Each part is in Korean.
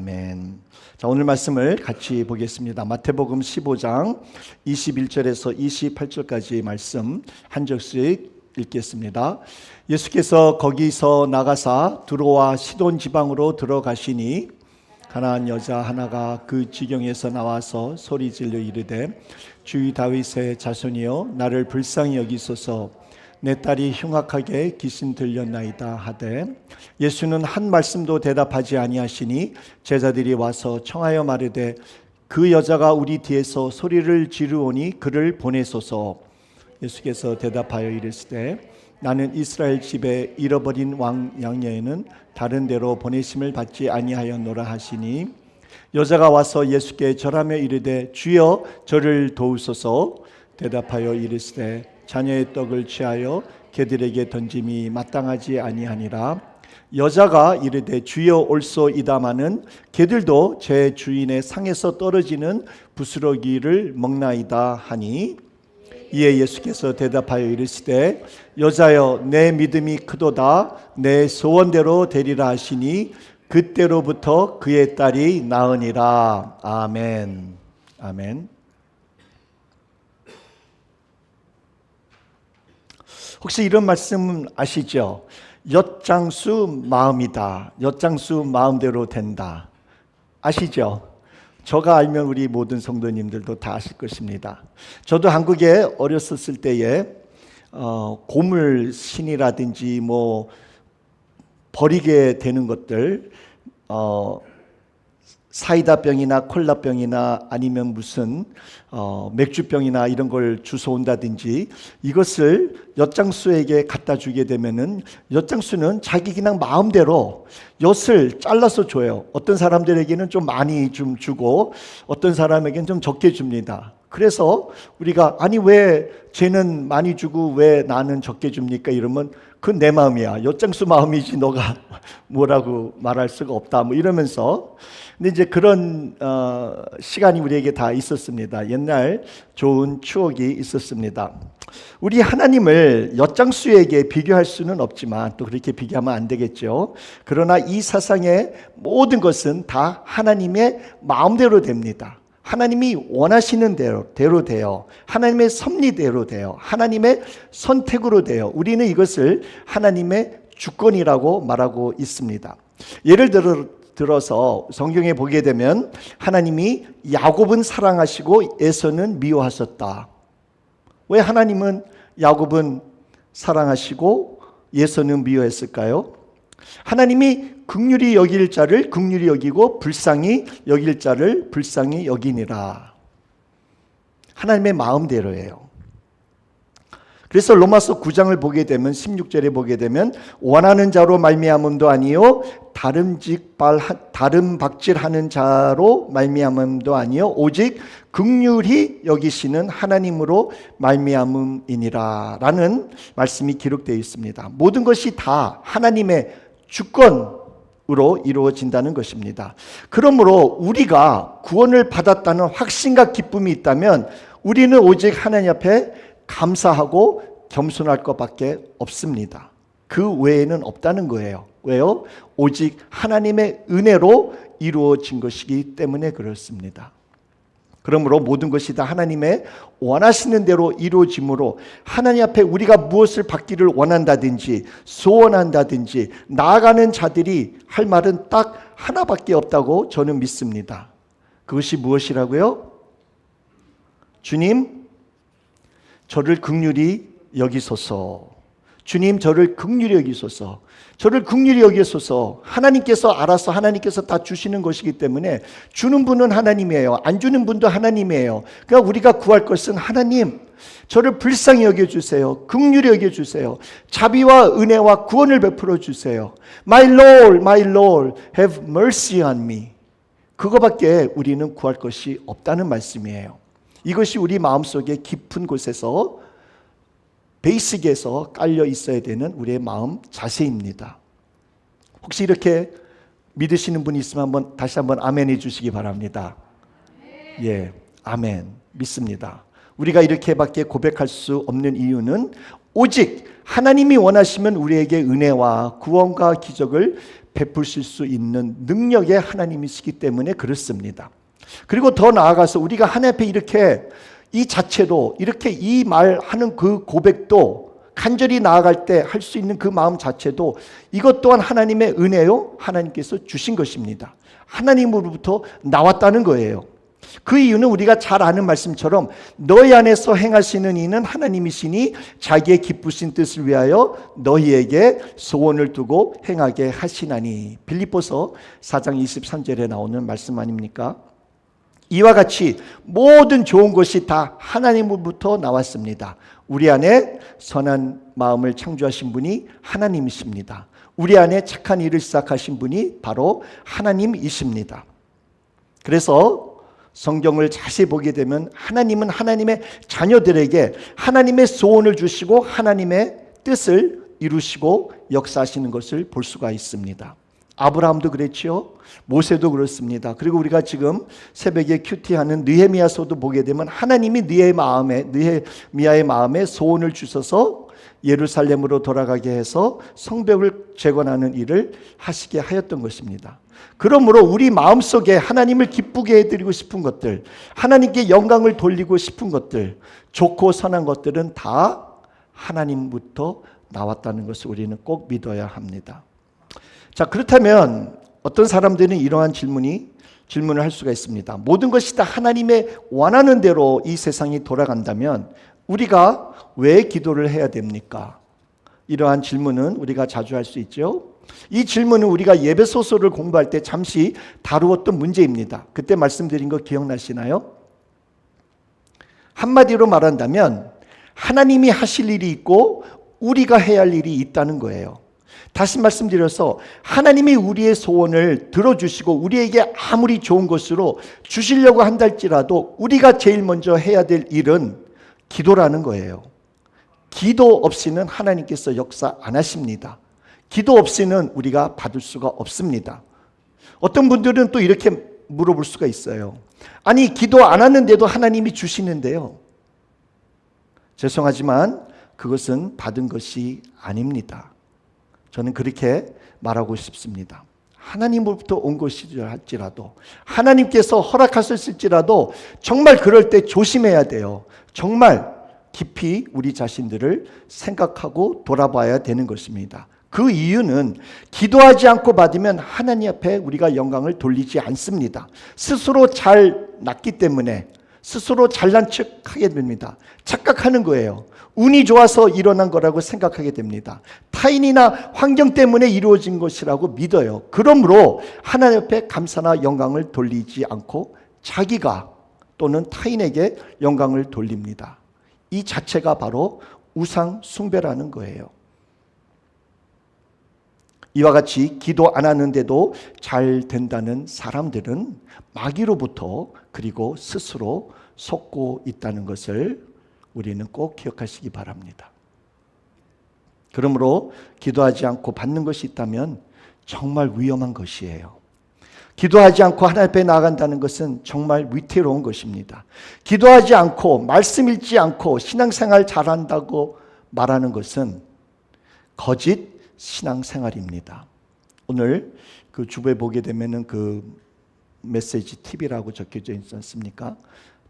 아멘. 자, 오늘 말씀을 같이 보겠습니다. 마태복음 15장 21절에서 28절까지 말씀 한 절씩 읽겠습니다. 예수께서 거기서 나가사 두로와 시돈 지방으로 들어가시니 가나안 여자 하나가 그 지경에서 나와서 소리질러 이르되 주의 다윗의 자손이여 나를 불쌍히 여기소서 내 딸이 흉악하게 귀신 들렸나이다 하되 예수는 한 말씀도 대답하지 아니하시니 제자들이 와서 청하여 마르되 그 여자가 우리 뒤에서 소리를 지르오니 그를 보내소서. 예수께서 대답하여 이르시되 나는 이스라엘 집에 잃어버린 왕 양녀에는 다른 데로 보내심을 받지 아니하였노라 하시니 여자가 와서 예수께 절하며 이르되 주여 저를 도우소서. 대답하여 이르시되 자녀의 떡을 취하여 개들에게 던짐이 마땅하지 아니하니라. 여자가 이르되 주여 올소이다마는 개들도 제 주인의 상에서 떨어지는 부스러기를 먹나이다 하니 이에 예수께서 대답하여 이르시되 여자여 내 믿음이 크도다 내 소원대로 되리라 하시니 그때로부터 그의 딸이 나으니라. 아멘. 아멘. 혹시 이런 말씀 아시죠? 엿장수 마음이다. 엿장수 마음대로 된다. 아시죠? 저가 알면 우리 모든 성도님들도 다 아실 것입니다. 저도 한국에 어렸었을 때에 고물 신이라든지 뭐 버리게 되는 것들, 사이다병이나 콜라병이나 아니면 무슨 맥주병이나 이런 걸 주워온다든지 이것을 엿장수에게 갖다 주게 되면은 엿장수는 자기 그냥 마음대로 엿을 잘라서 줘요. 어떤 사람들에게는 좀 많이 좀 주고 어떤 사람에게는 좀 적게 줍니다. 그래서 우리가 아니 왜 쟤는 많이 주고 왜 나는 적게 줍니까? 이러면 그건 내 마음이야. 엿장수 마음이지 너가 뭐라고 말할 수가 없다. 뭐 이러면서 근데 이제 그런 시간이 우리에게 다 있었습니다. 옛날 좋은 추억이 있었습니다. 우리 하나님을 엿장수에게 비교할 수는 없지만 또 그렇게 비교하면 안 되겠죠. 그러나 이 세상의 모든 것은 다 하나님의 마음대로 됩니다. 하나님이 원하시는 대로 돼요. 하나님의 섭리대로 돼요. 하나님의 선택으로 돼요. 우리는 이것을 하나님의 주권이라고 말하고 있습니다. 예를 들어서 성경에 보게 되면 하나님이 야곱은 사랑하시고 에서는 미워하셨다. 왜 하나님은 야곱은 사랑하시고 에서는 미워했을까요? 하나님이 긍휼히 여길 자를 긍휼히 여기고 불쌍히 여길 자를 불쌍히 여기니라. 하나님의 마음대로예요. 그래서 로마서 9장을 보게 되면 16절에 보게 되면 원하는 자로 말미암음도 아니요 다름 박질하는 자로 말미암음도 아니요 오직 긍휼히 여기시는 하나님으로 말미암음이니라 라는 말씀이 기록되어 있습니다. 모든 것이 다 하나님의 주권으로 이루어진다는 것입니다. 그러므로 우리가 구원을 받았다는 확신과 기쁨이 있다면 우리는 오직 하나님 앞에 감사하고 겸손할 것밖에 없습니다. 그 외에는 없다는 거예요. 왜요? 오직 하나님의 은혜로 이루어진 것이기 때문에 그렇습니다. 그러므로 모든 것이 다 하나님의 원하시는 대로 이루어지므로 하나님 앞에 우리가 무엇을 받기를 원한다든지 소원한다든지 나아가는 자들이 할 말은 딱 하나밖에 없다고 저는 믿습니다. 그것이 무엇이라고요? 주님, 저를 긍휼히 여기소서. 주님, 저를 긍휼히 여기소서. 저를 긍휼히 여기소서. 하나님께서 알아서 하나님께서 다 주시는 것이기 때문에 주는 분은 하나님이에요. 안 주는 분도 하나님이에요. 그러니까 우리가 구할 것은 하나님, 저를 불쌍히 여겨주세요. 긍휼히 여겨주세요. 자비와 은혜와 구원을 베풀어 주세요. My Lord, have mercy on me. 그거밖에 우리는 구할 것이 없다는 말씀이에요. 이것이 우리 마음속에 깊은 곳에서 베이직에서 깔려 있어야 되는 우리의 마음 자세입니다. 혹시 이렇게 믿으시는 분이 있으면 다시 한번 아멘 해주시기 바랍니다. 예, 아멘. 믿습니다. 우리가 이렇게밖에 고백할 수 없는 이유는 오직 하나님이 원하시면 우리에게 은혜와 구원과 기적을 베푸실 수 있는 능력의 하나님이시기 때문에 그렇습니다. 그리고 더 나아가서 우리가 하나님 앞에 이렇게 이 자체도, 이렇게 이 말하는 그 고백도, 간절히 나아갈 때 할 수 있는 그 마음 자체도 이것 또한 하나님의 은혜요, 하나님께서 주신 것입니다. 하나님으로부터 나왔다는 거예요. 그 이유는 우리가 잘 아는 말씀처럼 너희 안에서 행하시는 이는 하나님이시니 자기의 기쁘신 뜻을 위하여 너희에게 소원을 두고 행하게 하시나니. 빌립보서 4장 23절에 나오는 말씀 아닙니까? 이와 같이 모든 좋은 것이 다 하나님으로부터 나왔습니다. 우리 안에 선한 마음을 창조하신 분이 하나님이십니다. 우리 안에 착한 일을 시작하신 분이 바로 하나님이십니다. 그래서 성경을 자세히 보게 되면 하나님은 하나님의 자녀들에게 하나님의 소원을 주시고 하나님의 뜻을 이루시고 역사하시는 것을 볼 수가 있습니다. 아브라함도 그랬죠. 모세도 그렇습니다. 그리고 우리가 지금 새벽에 큐티하는 느헤미야서도 보게 되면 하나님이 느헤미야의 마음에 소원을 주셔서 예루살렘으로 돌아가게 해서 성벽을 재건하는 일을 하시게 하였던 것입니다. 그러므로 우리 마음속에 하나님을 기쁘게 해드리고 싶은 것들, 하나님께 영광을 돌리고 싶은 것들, 좋고 선한 것들은 다 하나님부터 나왔다는 것을 우리는 꼭 믿어야 합니다. 자, 그렇다면 어떤 사람들은 이러한 질문을 할 수가 있습니다. 모든 것이 다 하나님의 원하는 대로 이 세상이 돌아간다면 우리가 왜 기도를 해야 됩니까? 이러한 질문은 우리가 자주 할 수 있죠. 이 질문은 우리가 예배소서를 공부할 때 잠시 다루었던 문제입니다. 그때 말씀드린 거 기억나시나요? 한마디로 말한다면 하나님이 하실 일이 있고 우리가 해야 할 일이 있다는 거예요. 다시 말씀드려서 하나님이 우리의 소원을 들어주시고 우리에게 아무리 좋은 것으로 주시려고 한다 할지라도 우리가 제일 먼저 해야 될 일은 기도라는 거예요. 기도 없이는 하나님께서 역사 안 하십니다. 기도 없이는 우리가 받을 수가 없습니다. 어떤 분들은 또 이렇게 물어볼 수가 있어요. 아니, 기도 안 하는데도 하나님이 주시는데요. 죄송하지만 그것은 받은 것이 아닙니다. 저는 그렇게 말하고 싶습니다. 하나님으로부터 온 것이랄지라도, 하나님께서 허락하셨을지라도 정말 그럴 때 조심해야 돼요. 정말 깊이 우리 자신들을 생각하고 돌아봐야 되는 것입니다. 그 이유는 기도하지 않고 받으면 하나님 앞에 우리가 영광을 돌리지 않습니다. 스스로 잘났기 때문에 스스로 잘난 척하게 됩니다. 착각하는 거예요. 운이 좋아서 일어난 거라고 생각하게 됩니다. 타인이나 환경 때문에 이루어진 것이라고 믿어요. 그러므로 하나님 앞에 감사나 영광을 돌리지 않고 자기가 또는 타인에게 영광을 돌립니다. 이 자체가 바로 우상 숭배라는 거예요. 이와 같이 기도 안 하는데도 잘 된다는 사람들은 마귀로부터 그리고 스스로 속고 있다는 것을 우리는 꼭 기억하시기 바랍니다. 그러므로 기도하지 않고 받는 것이 있다면 정말 위험한 것이에요. 기도하지 않고 하나님 앞에 나아간다는 것은 정말 위태로운 것입니다. 기도하지 않고 말씀 읽지 않고 신앙생활 잘한다고 말하는 것은 거짓 신앙생활입니다. 오늘 그 주부에 보게 되면은 그 메시지 팁이라고 적혀져 있지 않습니까?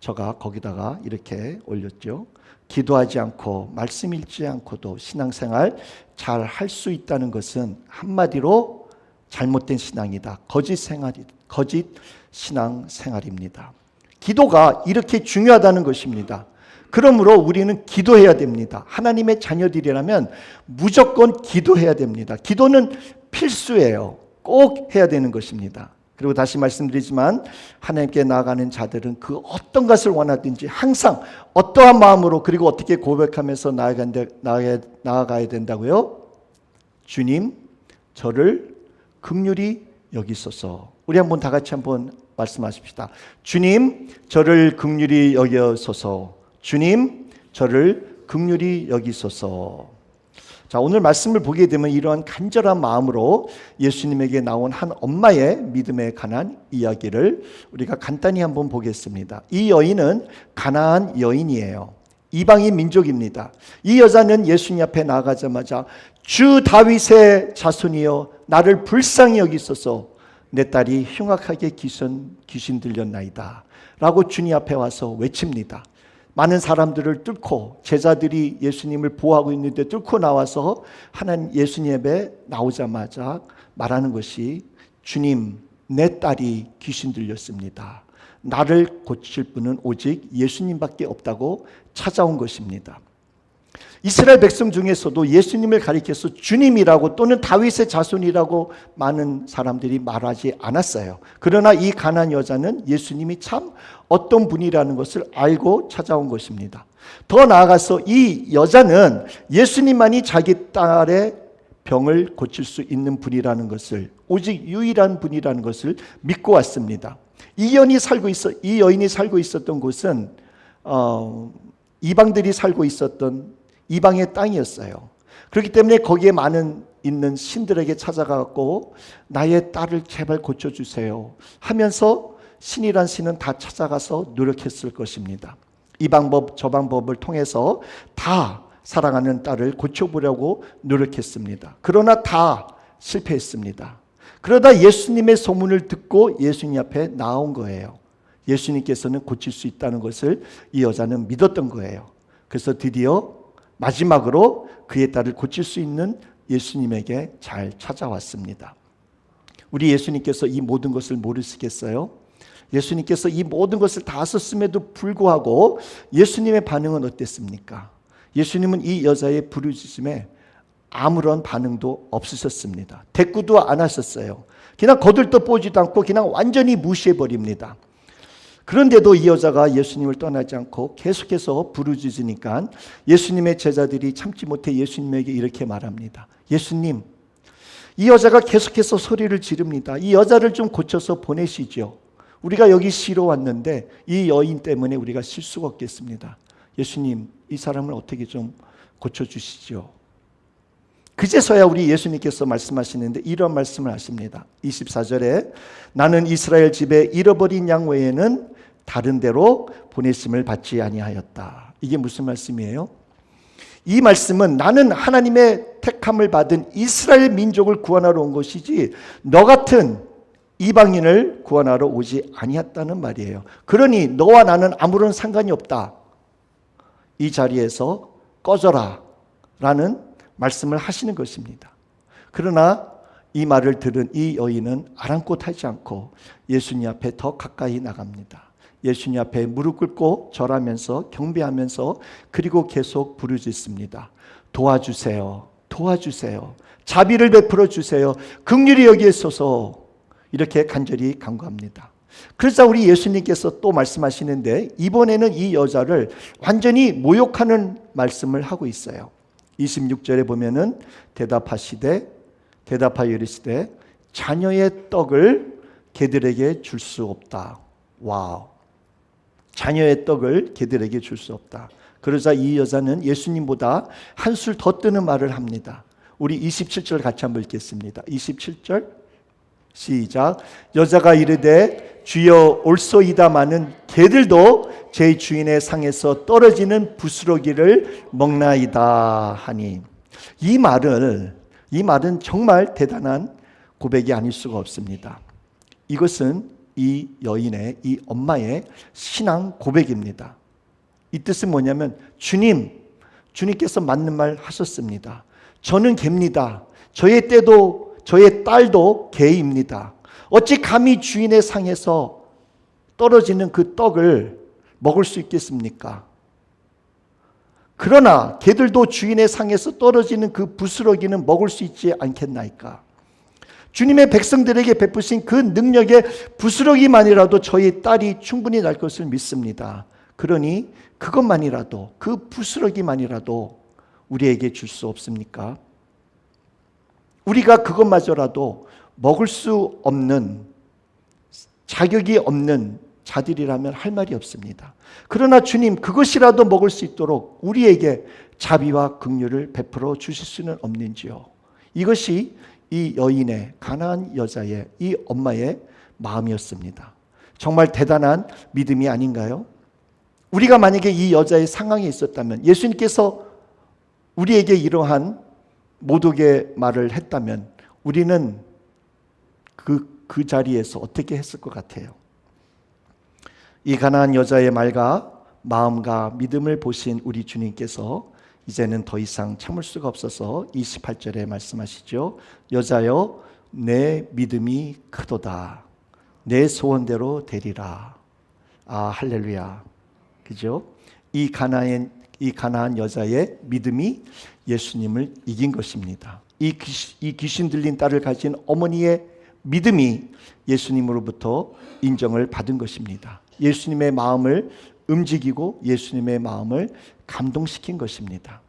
제가 거기다가 이렇게 올렸죠. 기도하지 않고 말씀 읽지 않고도 신앙생활 잘 할 수 있다는 것은 한마디로 잘못된 신앙이다. 거짓 신앙생활입니다. 기도가 이렇게 중요하다는 것입니다. 그러므로 우리는 기도해야 됩니다. 하나님의 자녀들이라면 무조건 기도해야 됩니다. 기도는 필수예요. 꼭 해야 되는 것입니다. 그리고 다시 말씀드리지만 하나님께 나아가는 자들은 그 어떤 것을 원하든지 항상 어떠한 마음으로 그리고 어떻게 고백하면서 나아가야 된다고요? 주님, 저를 긍휼히 여기소서. 우리 한번 다 같이 한번 말씀하십시다. 주님, 저를 긍휼히 여기소서. 주님, 저를 긍휼히 여기소서. 자, 오늘 말씀을 보게 되면 이러한 간절한 마음으로 예수님에게 나온 한 엄마의 믿음에 관한 이야기를 우리가 간단히 한번 보겠습니다. 이 여인은 가나안 여인이에요. 이방인 민족입니다. 이 여자는 예수님 앞에 나아가자마자 주 다윗의 자손이여 나를 불쌍히 여기소서 내 딸이 흉악하게 귀신 들렸나이다 라고 주님 앞에 와서 외칩니다. 많은 사람들을 뚫고 제자들이 예수님을 보호하고 있는데 뚫고 나와서 하나님 예수님 앞에 나오자마자 말하는 것이 주님 내 딸이 귀신 들렸습니다. 나를 고칠 분은 오직 예수님밖에 없다고 찾아온 것입니다. 이스라엘 백성 중에서도 예수님을 가리켜서 주님이라고 또는 다윗의 자손이라고 많은 사람들이 말하지 않았어요. 그러나 이 가난한 여자는 예수님이 참 어떤 분이라는 것을 알고 찾아온 것입니다. 더 나아가서 이 여자는 예수님만이 자기 딸의 병을 고칠 수 있는 분이라는 것을, 오직 유일한 분이라는 것을 믿고 왔습니다. 이 여인이 살고 있었던 곳은 이방들이 살고 있었던 이방의 땅이었어요. 그렇기 때문에 거기에 많은 있는 신들에게 찾아가고 나의 딸을 제발 고쳐주세요 하면서 신이란 신은 다 찾아가서 노력했을 것입니다. 이 방법 저 방법을 통해서 다 사랑하는 딸을 고쳐보려고 노력했습니다. 그러나 다 실패했습니다. 그러다 예수님의 소문을 듣고 예수님 앞에 나온 거예요. 예수님께서는 고칠 수 있다는 것을 이 여자는 믿었던 거예요. 그래서 드디어 마지막으로 그의 딸을 고칠 수 있는 예수님에게 잘 찾아왔습니다. 우리 예수님께서 이 모든 것을 모르시겠어요? 예수님께서 이 모든 것을 다 하셨음에도 불구하고 예수님의 반응은 어땠습니까? 예수님은 이 여자의 부르짖음에 아무런 반응도 없으셨습니다. 대꾸도 안 하셨어요. 그냥 거들떠보지도 않고 그냥 완전히 무시해버립니다. 그런데도 이 여자가 예수님을 떠나지 않고 계속해서 부르짖으니까 예수님의 제자들이 참지 못해 예수님에게 이렇게 말합니다. 예수님, 이 여자가 계속해서 소리를 지릅니다. 이 여자를 좀 고쳐서 보내시죠. 우리가 여기 쉬러 왔는데 이 여인 때문에 우리가 쉴 수가 없겠습니다. 예수님, 이 사람을 어떻게 좀 고쳐주시죠. 그제서야 우리 예수님께서 말씀하시는데 이런 말씀을 하십니다. 24절에 나는 이스라엘 집에 잃어버린 양 외에는 다른 데로 보내심을 받지 아니하였다. 이게 무슨 말씀이에요? 이 말씀은 나는 하나님의 택함을 받은 이스라엘 민족을 구원하러 온 것이지 너 같은 이방인을 구원하러 오지 아니었다는 말이에요. 그러니 너와 나는 아무런 상관이 없다. 이 자리에서 꺼져라 라는 말씀을 하시는 것입니다. 그러나 이 말을 들은 이 여인은 아랑곳하지 않고 예수님 앞에 더 가까이 나갑니다. 예수님 앞에 무릎 꿇고 절하면서 경배하면서 그리고 계속 부르짖습니다. 도와주세요. 도와주세요. 자비를 베풀어 주세요. 긍휼히 여기소서. 이렇게 간절히 간구합니다. 그러자 우리 예수님께서 또 말씀하시는데 이번에는 이 여자를 완전히 모욕하는 말씀을 하고 있어요. 26절에 보면은 대답하여 이르시되 자녀의 떡을 개들에게 줄 수 없다. 와우. 자녀의 떡을 개들에게 줄 수 없다. 그러자 이 여자는 예수님보다 한술 더 뜨는 말을 합니다. 우리 27절 같이 한번 읽겠습니다. 27절 시작. 여자가 이르되 주여 올소이다마는 개들도 제 주인의 상에서 떨어지는 부스러기를 먹나이다 하니 이 말은 정말 대단한 고백이 아닐 수가 없습니다. 이것은 이 여인의 이 엄마의 신앙 고백입니다. 이 뜻은 뭐냐면 주님께서 맞는 말 하셨습니다. 저는 개입니다. 저의 딸도 개입니다. 어찌 감히 주인의 상에서 떨어지는 그 떡을 먹을 수 있겠습니까? 그러나 개들도 주인의 상에서 떨어지는 그 부스러기는 먹을 수 있지 않겠나이까? 주님의 백성들에게 베푸신 그 능력의 부스러기만이라도 저희 딸이 충분히 날 것을 믿습니다. 그러니 그것만이라도, 그 부스러기만이라도 우리에게 줄 수 없습니까? 우리가 그것마저라도 먹을 수 없는, 자격이 없는 자들이라면 할 말이 없습니다. 그러나 주님, 그것이라도 먹을 수 있도록 우리에게 자비와 긍휼을 베풀어 주실 수는 없는지요? 이것이 이 여인의, 가난한 여자의, 이 엄마의 마음이었습니다. 정말 대단한 믿음이 아닌가요? 우리가 만약에 이 여자의 상황에 있었다면, 예수님께서 우리에게 이러한 모독의 말을 했다면 우리는 그 자리에서 어떻게 했을 것 같아요? 이 가난한 여자의 말과 마음과 믿음을 보신 우리 주님께서 이제는 더 이상 참을 수가 없어서 28절에 말씀하시죠. 여자여, 내 믿음이 크도다. 내 소원대로 되리라. 아, 할렐루야. 그죠? 이 가난한 여자의 믿음이 예수님을 이긴 것입니다. 이 귀신 들린 딸을 가진 어머니의 믿음이 예수님으로부터 인정을 받은 것입니다. 예수님의 마음을 움직이고 예수님의 마음을 감동시킨 것입니다.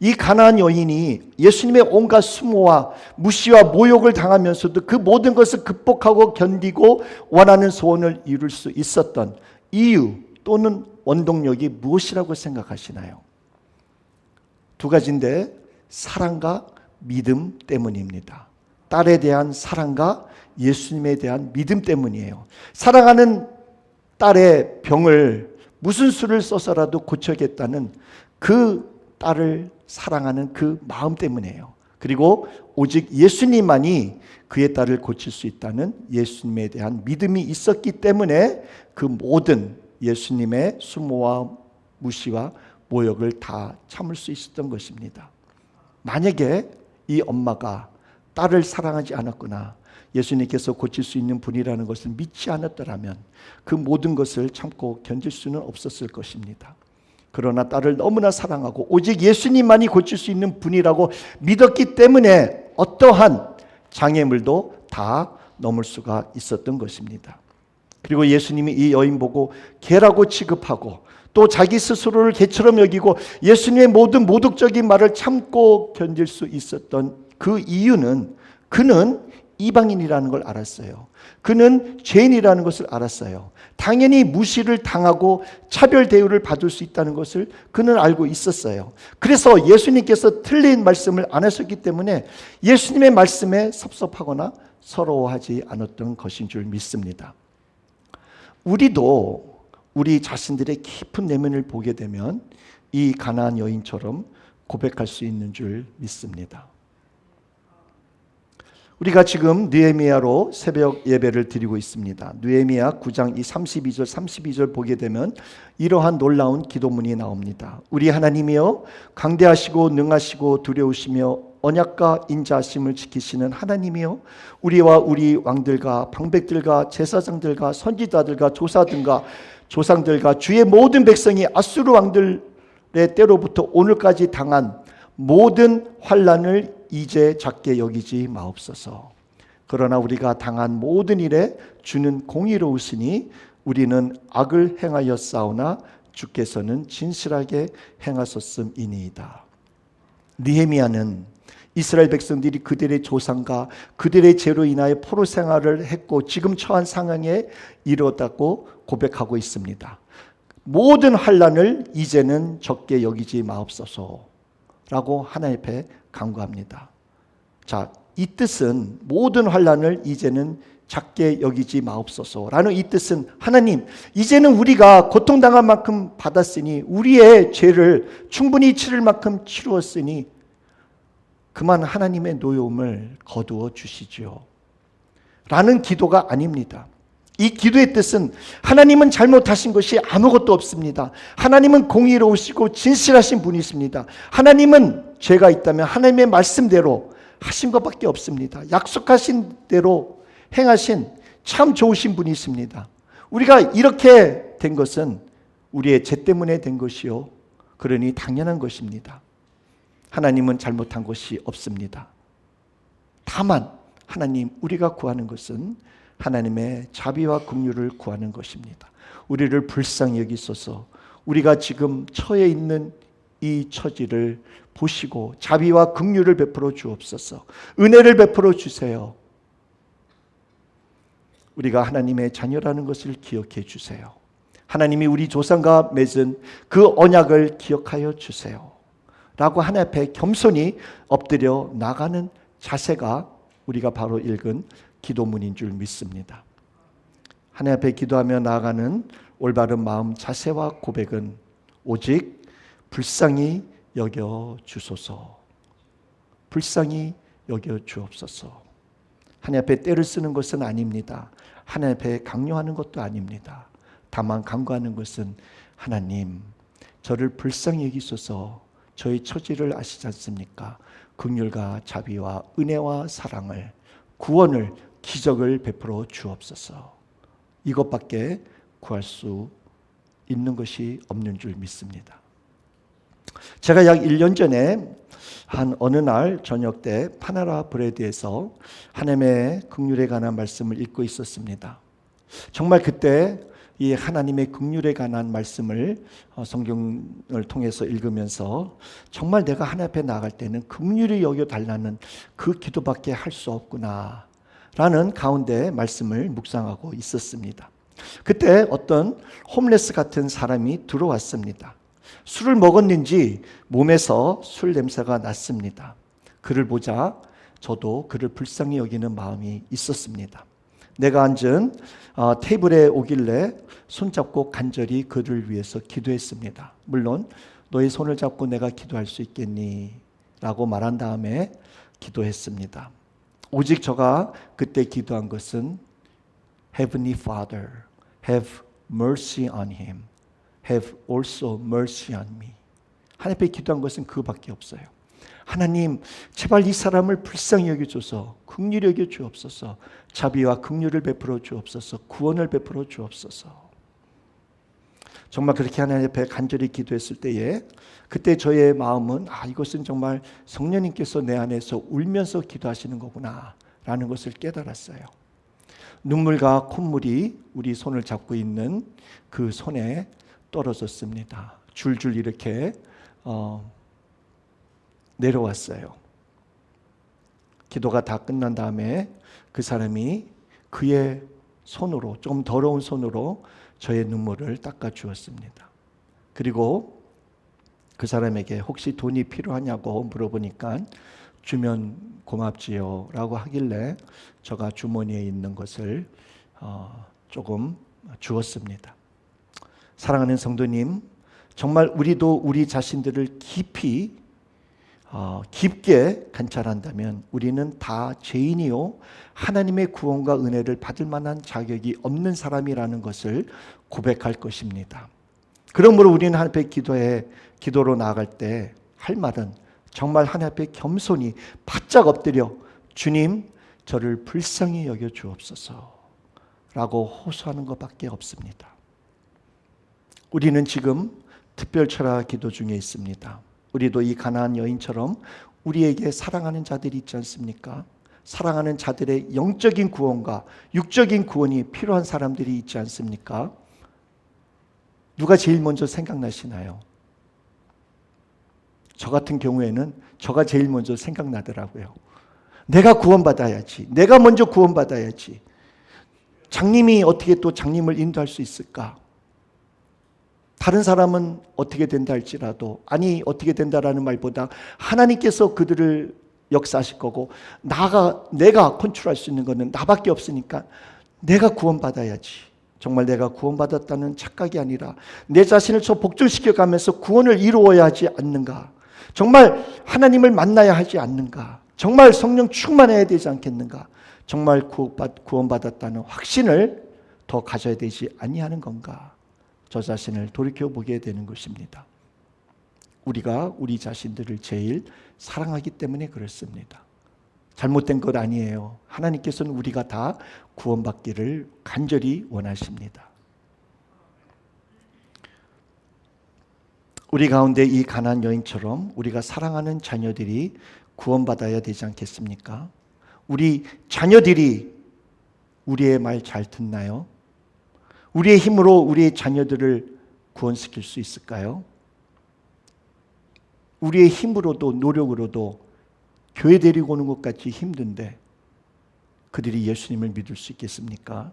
이 가난한 여인이 예수님의 온갖 수모와 무시와 모욕을 당하면서도 그 모든 것을 극복하고 견디고 원하는 소원을 이룰 수 있었던 이유 또는 원동력이 무엇이라고 생각하시나요? 두 가지인데, 사랑과 믿음 때문입니다. 딸에 대한 사랑과 예수님에 대한 믿음 때문이에요. 사랑하는 딸의 병을 무슨 수를 써서라도 고쳐야겠다는 그 딸을 사랑하는 그 마음 때문이에요. 그리고 오직 예수님만이 그의 딸을 고칠 수 있다는 예수님에 대한 믿음이 있었기 때문에 그 모든 예수님의 수모와 무시와 모욕을 다 참을 수 있었던 것입니다. 만약에 이 엄마가 딸을 사랑하지 않았거나 예수님께서 고칠 수 있는 분이라는 것을 믿지 않았더라면 그 모든 것을 참고 견딜 수는 없었을 것입니다. 그러나 딸을 너무나 사랑하고 오직 예수님만이 고칠 수 있는 분이라고 믿었기 때문에 어떠한 장애물도 다 넘을 수가 있었던 것입니다. 그리고 예수님이 이 여인 보고 개라고 취급하고 또 자기 스스로를 개처럼 여기고 예수님의 모든 모독적인 말을 참고 견딜 수 있었던 그 이유는 그는 이방인이라는 걸 알았어요. 그는 죄인이라는 것을 알았어요. 당연히 무시를 당하고 차별 대우를 받을 수 있다는 것을 그는 알고 있었어요. 그래서 예수님께서 틀린 말씀을 안 하셨기 때문에 예수님의 말씀에 섭섭하거나 서러워하지 않았던 것인 줄 믿습니다. 우리도 우리 자신들의 깊은 내면을 보게 되면 이 가나안 여인처럼 고백할 수 있는 줄 믿습니다. 우리가 지금 느헤미야로 새벽 예배를 드리고 있습니다. 느헤미야 9장 32절 보게 되면 이러한 놀라운 기도문이 나옵니다. 우리 하나님이여, 강대하시고 능하시고 두려우시며 언약과 인자하심을 지키시는 하나님이여, 우리와 우리 왕들과 방백들과 제사장들과 선지자들과 조상들과 주의 모든 백성이 아수르 왕들의 때로부터 오늘까지 당한 모든 환난을 이제 작게 여기지 마옵소서. 그러나 우리가 당한 모든 일에 주는 공의로우시니 우리는 악을 행하였사오나 주께서는 진실하게 행하셨음이니이다. 느헤미야는 이스라엘 백성들이 그들의 조상과 그들의 죄로 인하여 포로 생활을 했고 지금 처한 상황에 이르렀다고 고백하고 있습니다. 모든 환난을 이제는 적게 여기지 마옵소서라고 하나님 앞에 간구합니다. 자, 이 뜻은 모든 환난을 이제는 작게 여기지 마옵소서라는 이 뜻은 하나님, 이제는 우리가 고통당한 만큼 받았으니 우리의 죄를 충분히 치를 만큼 치루었으니 그만 하나님의 노여움을 거두어 주시지요 라는 기도가 아닙니다. 이 기도의 뜻은 하나님은 잘못하신 것이 아무것도 없습니다. 하나님은 공의로우시고 진실하신 분이십니다. 하나님은 죄가 있다면 하나님의 말씀대로 하신 것밖에 없습니다. 약속하신 대로 행하신 참 좋으신 분이십니다. 우리가 이렇게 된 것은 우리의 죄 때문에 된 것이요, 그러니 당연한 것입니다. 하나님은 잘못한 것이 없습니다. 다만 하나님, 우리가 구하는 것은 하나님의 자비와 긍휼을 구하는 것입니다. 우리를 불쌍히 여기소서. 우리가 지금 처해 있는 이 처지를 보시고 자비와 긍휼을 베풀어 주옵소서. 은혜를 베풀어 주세요. 우리가 하나님의 자녀라는 것을 기억해 주세요. 하나님이 우리 조상과 맺은 그 언약을 기억하여 주세요 라고 하나님 앞에 겸손히 엎드려 나가는 자세가 우리가 바로 읽은 기도문인 줄 믿습니다. 하나님 앞에 기도하며 나아가는 올바른 마음 자세와 고백은 오직 불쌍히 여겨 주소서. 불쌍히 여겨 주옵소서. 하나님 앞에 때를 쓰는 것은 아닙니다. 하나님 앞에 강요하는 것도 아닙니다. 다만 간구하는 것은 하나님, 저를 불쌍히 여기소서. 저의 처지를 아시지 않습니까? 긍휼과 자비와 은혜와 사랑을, 구원을, 기적을 베풀어 주옵소서. 이것밖에 구할 수 있는 것이 없는 줄 믿습니다. 제가 약 1년 전에 한 어느 날 저녁 때 파나라 브레드에서 하나님의 긍휼에 관한 말씀을 읽고 있었습니다. 정말 그때 이 하나님의 긍휼에 관한 말씀을 성경을 통해서 읽으면서 정말 내가 하나님 앞에 나아갈 때는 긍휼히 여겨달라는 그 기도밖에 할 수 없구나 라는 가운데 말씀을 묵상하고 있었습니다. 그때 어떤 홈레스 같은 사람이 들어왔습니다. 술을 먹었는지 몸에서 술 냄새가 났습니다. 그를 보자 저도 그를 불쌍히 여기는 마음이 있었습니다. 내가 앉은 테이블에 오길래 손잡고 간절히 그를 위해서 기도했습니다. 물론 너의 손을 잡고 내가 기도할 수 있겠니? 라고 말한 다음에 기도했습니다. 오직 저가 그때 기도한 것은 Heavenly Father, have mercy on him. Have also mercy on me. 하나님 앞에 기도한 것은 그거밖에 없어요. 하나님, 제발 이 사람을 불쌍히 여겨줘서 긍휼히 여겨 주옵소서. 자비와 긍휼을 베풀어 주옵소서. 구원을 베풀어 주옵소서. 정말 그렇게 하나님 앞에 간절히 기도했을 때에 그때 저의 마음은 이것은 정말 성령님께서 내 안에서 울면서 기도하시는 거구나 라는 것을 깨달았어요. 눈물과 콧물이 우리 손을 잡고 있는 그 손에 떨어졌습니다. 줄줄 이렇게 내려왔어요. 기도가 다 끝난 다음에 그 사람이 그의 손으로, 좀 더러운 손으로 저의 눈물을 닦아 주었습니다. 그리고 그 사람에게 혹시 돈이 필요하냐고 물어보니까 주면 고맙지요 라고 하길래 제가 주머니에 있는 것을 조금 주었습니다. 사랑하는 성도님, 정말 우리도 우리 자신들을 깊게 관찰한다면 우리는 다 죄인이요 하나님의 구원과 은혜를 받을 만한 자격이 없는 사람이라는 것을 고백할 것입니다. 그러므로 우리는 하나님 앞에 기도로 나아갈 때 할 말은 정말 하나님 앞에 겸손히 바짝 엎드려 주님, 저를 불쌍히 여겨 주옵소서 라고 호소하는 것밖에 없습니다. 우리는 지금 특별철야 기도 중에 있습니다. 우리도 이 가나안 여인처럼 우리에게 사랑하는 자들이 있지 않습니까? 사랑하는 자들의 영적인 구원과 육적인 구원이 필요한 사람들이 있지 않습니까? 누가 제일 먼저 생각나시나요? 저 같은 경우에는 저가 제일 먼저 생각나더라고요. 내가 구원받아야지. 내가 먼저 구원받아야지. 장님이 어떻게 또 장님을 인도할 수 있을까? 다른 사람은 어떻게 된다 할지라도, 아니 어떻게 된다라는 말보다 하나님께서 그들을 역사하실 거고 내가 컨트롤할 수 있는 것은 나밖에 없으니까 내가 구원받아야지. 정말 내가 구원받았다는 착각이 아니라 내 자신을 저 복종시켜가면서 구원을 이루어야 하지 않는가? 정말 하나님을 만나야 하지 않는가? 정말 성령 충만해야 되지 않겠는가? 정말 구원받았다는 확신을 더 가져야 되지 아니하는 건가? 저 자신을 돌이켜보게 되는 것입니다. 우리가 우리 자신들을 제일 사랑하기 때문에 그렇습니다. 잘못된 것 아니에요. 하나님께서는 우리가 다 구원받기를 간절히 원하십니다. 우리 가운데 이 가나안 여인처럼 우리가 사랑하는 자녀들이 구원받아야 되지 않겠습니까? 우리 자녀들이 우리의 말 잘 듣나요? 우리의 힘으로 우리의 자녀들을 구원시킬 수 있을까요? 우리의 힘으로도 노력으로도 교회 데리고 오는 것 같이 힘든데 그들이 예수님을 믿을 수 있겠습니까?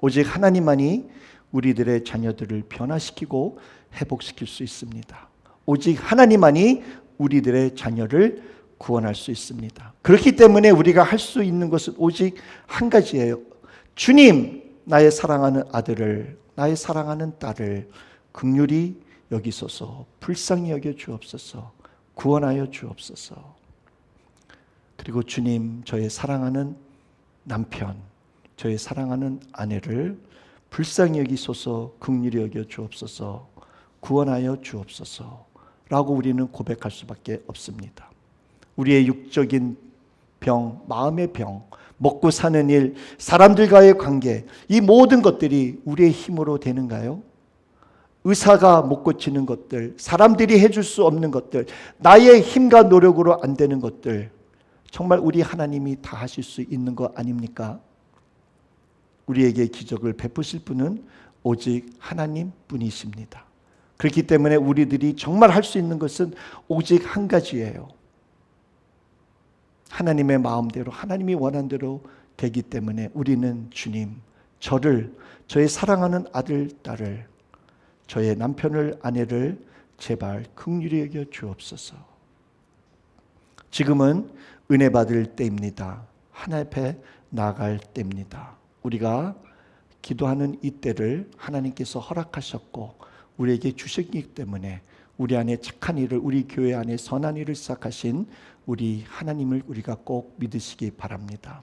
오직 하나님만이 우리들의 자녀들을 변화시키고 회복시킬 수 있습니다. 오직 하나님만이 우리들의 자녀를 구원할 수 있습니다. 그렇기 때문에 우리가 할 수 있는 것은 오직 한 가지예요. 주님, 나의 사랑하는 아들을, 나의 사랑하는 딸을 긍휼히 여기소서. 불쌍히 여겨 주옵소서. 구원하여 주옵소서. 그리고 주님, 저의 사랑하는 남편, 저의 사랑하는 아내를 불쌍히 여기소서. 긍휼히 여겨 주옵소서. 구원하여 주옵소서 라고 우리는 고백할 수밖에 없습니다. 우리의 육적인 병, 마음의 병, 먹고 사는 일, 사람들과의 관계, 이 모든 것들이 우리의 힘으로 되는가요? 의사가 못 고치는 것들, 사람들이 해줄 수 없는 것들, 나의 힘과 노력으로 안 되는 것들, 정말 우리 하나님이 다 하실 수 있는 거 아닙니까? 우리에게 기적을 베푸실 분은 오직 하나님 뿐이십니다. 그렇기 때문에 우리들이 정말 할 수 있는 것은 오직 한 가지예요. 하나님의 마음대로, 하나님이 원한 대로 되기 때문에 우리는 주님, 저를, 저의 사랑하는 아들, 딸을, 저의 남편을, 아내를 제발 긍휼히 여겨 주옵소서. 지금은 은혜 받을 때입니다. 하나님 앞에 나아갈 때입니다. 우리가 기도하는 이때를 하나님께서 허락하셨고 우리에게 주셨기 때문에 우리 안에 착한 일을, 우리 교회 안에 선한 일을 시작하신 우리 하나님을 우리가 꼭 믿으시기 바랍니다.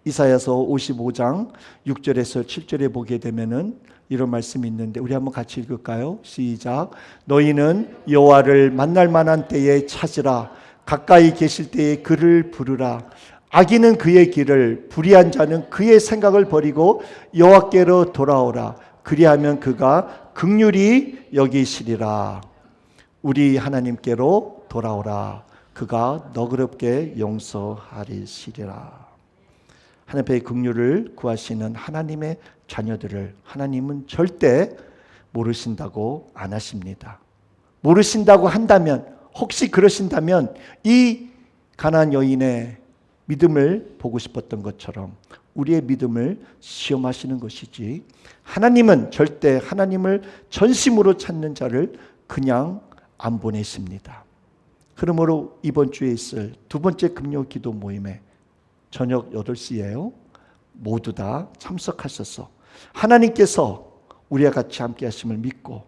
이사야서 55장 6절에서 7절에 보게 되면은 이런 말씀이 있는데 우리 한번 같이 읽을까요? 시작. 너희는 여호와를 만날 만한 때에 찾으라. 가까이 계실 때에 그를 부르라. 악인은 그의 길을, 불의한 자는 그의 생각을 버리고 여호와께로 돌아오라. 그리하면 그가 긍휼히 여기시리라. 우리 하나님께로 돌아오라. 그가 너그럽게 용서하리시리라. 하나님 앞에 긍휼을 구하시는 하나님의 자녀들을 하나님은 절대 모르신다고 안 하십니다. 모르신다고 한다면, 혹시 그러신다면 이 가나안 여인의 믿음을 보고 싶었던 것처럼 우리의 믿음을 시험하시는 것이지, 하나님은 절대 하나님을 전심으로 찾는 자를 그냥 안 보내십니다. 그러므로 이번 주에 있을 두 번째 금요 기도 모임에 저녁 8시예요. 모두 다 참석하셔서 하나님께서 우리와 같이 함께 하심을 믿고,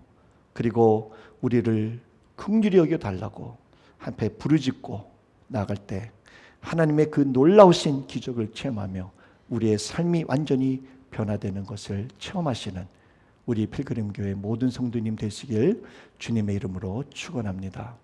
그리고 우리를 긍휼히 여겨 달라고 한패 부르짖고 나아갈 때 하나님의 그 놀라우신 기적을 체험하며 우리의 삶이 완전히 변화되는 것을 체험하시는 우리 필그림 교회 모든 성도님 되시길 주님의 이름으로 축원합니다.